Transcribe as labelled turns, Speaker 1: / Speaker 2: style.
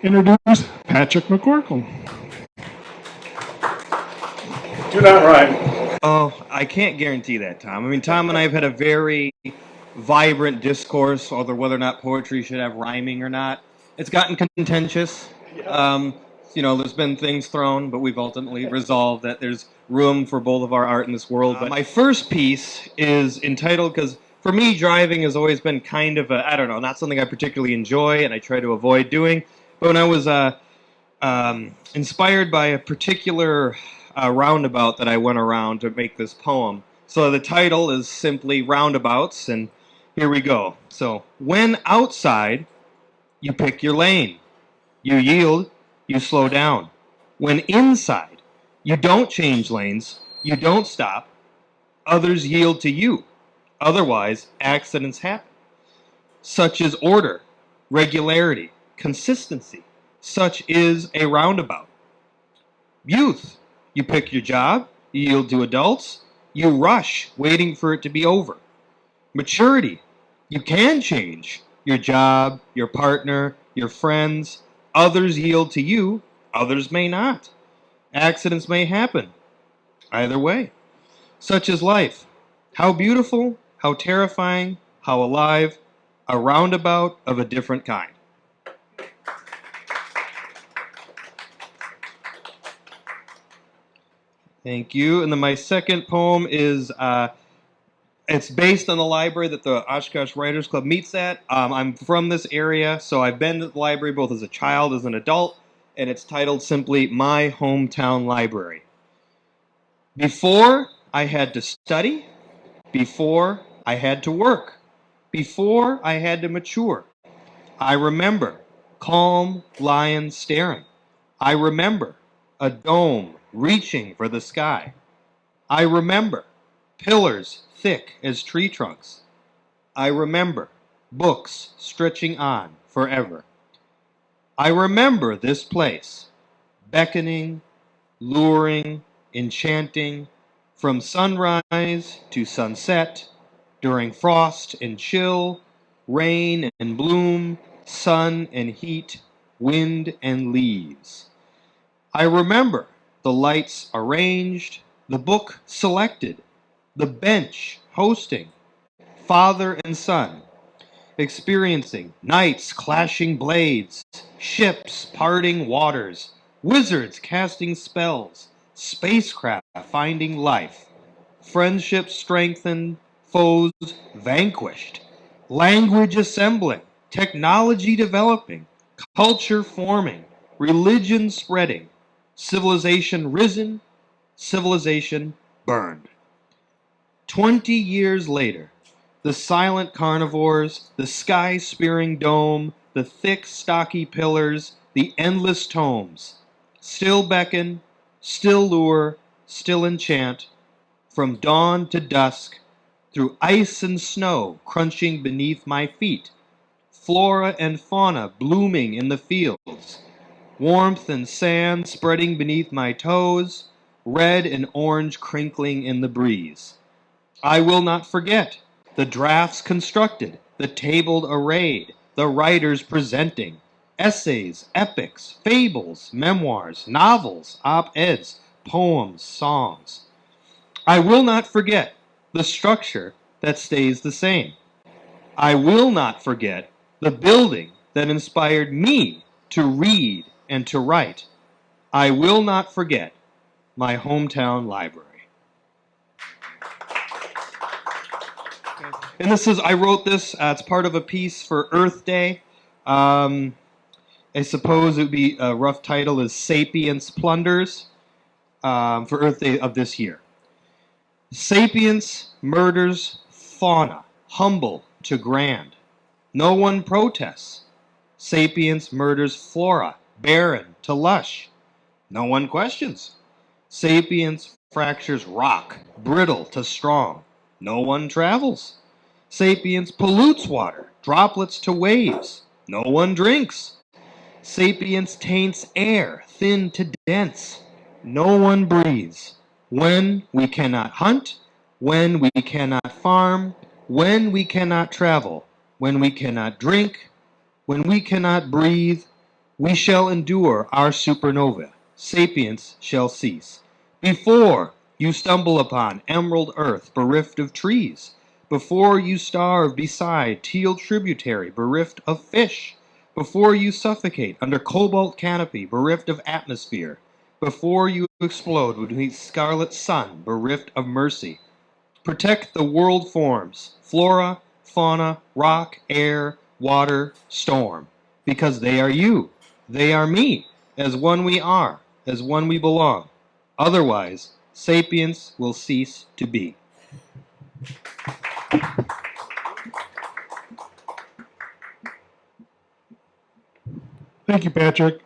Speaker 1: Introduce Patrick McCorkle.
Speaker 2: Do not rhyme.
Speaker 3: Oh, I can't guarantee that, Tom. I mean, Tom and I have had a very vibrant discourse over whether or not poetry should have rhyming or not. It's gotten contentious. Um, there's been things thrown, but we've ultimately resolved that there's room for both of our art in this world. But my first piece is entitled, because for me, driving has always been kind of I don't know, not something I particularly enjoy and I try to avoid doing. But when I was inspired by a particular roundabout that I went around to make this poem. So the title is simply Roundabouts, and here we go. So, when outside, you pick your lane. You yield, you slow down. When inside, you don't change lanes, you don't stop. Others yield to you. Otherwise, accidents happen. Such is order, regularity, consistency. Such is a roundabout. Youth, you pick your job, you yield to adults, you rush, waiting for it to be over. Maturity, you can change your job, your partner, your friends. Others yield to you, others may not. Accidents may happen. Either way. Such is life. How beautiful, how terrifying, how alive, a roundabout of a different kind. Thank you. And then my second poem is, it's based on the library that the Oshkosh Writers Club meets at. I'm from this area, so I've been to the library both as a child, as an adult, and it's titled simply My Hometown Library. Before I had to study, before I had to work, before I had to mature, I remember calm lions staring. I remember a dome reaching for the sky. I remember pillars thick as tree trunks. I remember books stretching on forever. I remember this place, beckoning, luring, enchanting, from sunrise to sunset, during frost and chill, rain and bloom, sun and heat, wind and leaves. I remember the lights arranged, the book selected, the bench hosting, father and son, experiencing knights clashing blades, ships parting waters, wizards casting spells, spacecraft finding life, friendships strengthened, foes vanquished, language assembling, technology developing, culture forming, religion spreading, civilization risen, civilization burned. 20 years later, the silent carnivores, the sky-spearing dome, the thick, stocky pillars, the endless tomes, still beckon, still lure, still enchant, from dawn to dusk, through ice and snow crunching beneath my feet, flora and fauna blooming in the fields, warmth and sand spreading beneath my toes, red and orange crinkling in the breeze. I will not forget the drafts constructed, the tabled arrayed, the writers presenting, essays, epics, fables, memoirs, novels, op-eds, poems, songs. I will not forget the structure that stays the same. I will not forget the building that inspired me to read and to write. I will not forget my hometown library. And I wrote this, it's part of a piece for Earth Day. I suppose it would be a rough title is Sapience Plunders for Earth Day of this year. Sapience murders fauna, humble to grand. No one protests. Sapience murders flora, barren to lush. No one questions. Sapience fractures rock, brittle to strong. No one travels. Sapience pollutes water, droplets to waves. No one drinks. Sapience taints air, thin to dense. No one breathes. When we cannot hunt, when we cannot farm, when we cannot travel, when we cannot drink, when we cannot breathe, We shall endure our supernova. Sapience shall cease. Before you stumble upon emerald earth bereft of trees, before you starve beside teal tributary bereft of fish, before you suffocate under cobalt canopy bereft of atmosphere, before you explode beneath scarlet sun bereft of mercy, protect the world forms, flora, fauna, rock, air, water, storm, because they are you, they are me, as one we are, as one we belong. Otherwise, sapience will cease to be.
Speaker 1: Thank you, Patrick.